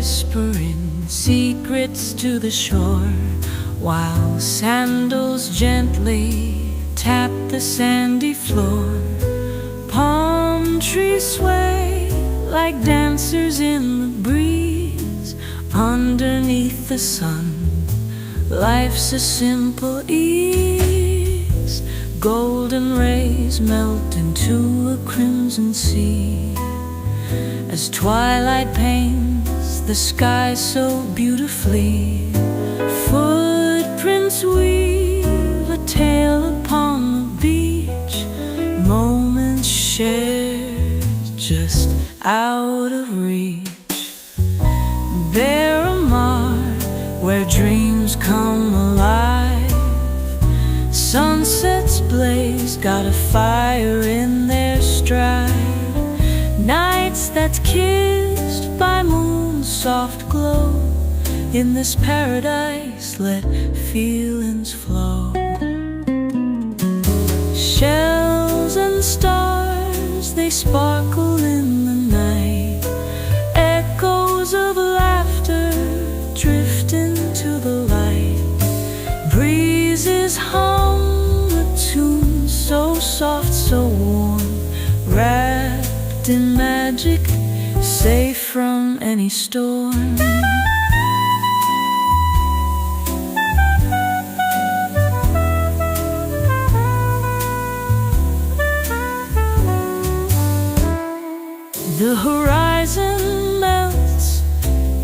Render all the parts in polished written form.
whispering secrets to the shore, while sandals gently tap the sandy floor. Palm trees sway like dancers in the breeze. Underneath the sun, life's a simple ease. Golden rays melt into a crimson sea, as twilight paints the sky so beautifully. Footprints weave a tale upon the beach, moments shared just out of reach. There a mark where dreams come alive. Sunsets blaze, got a fire in their stride. Nights that's kissed by moon's soft glow. In this paradise, let feelings flow. Shells and stars, they sparkle in the night. Echoes of laughter drift into the light. Breezes hum a tune so soft, so warm, wrapped in magic, safe from any storm. The horizon melts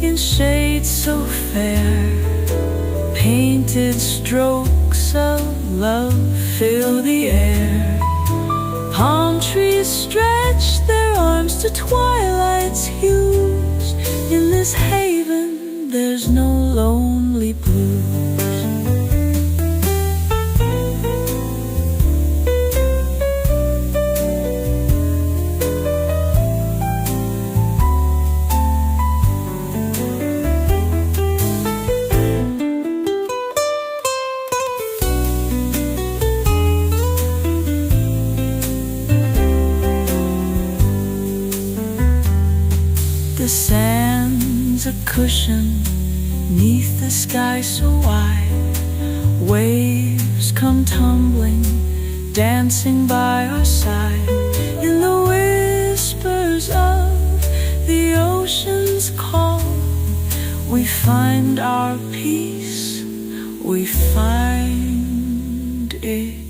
in shades so fair. Painted strokes of love fill the air. Palm trees stretch their arms to twilight's hues. In this haven there's no lonely blues. The sand's a cushion neath the sky so wide. Waves come tumbling, dancing by our side. In the whispers of the ocean's call, we find our peace, we find it.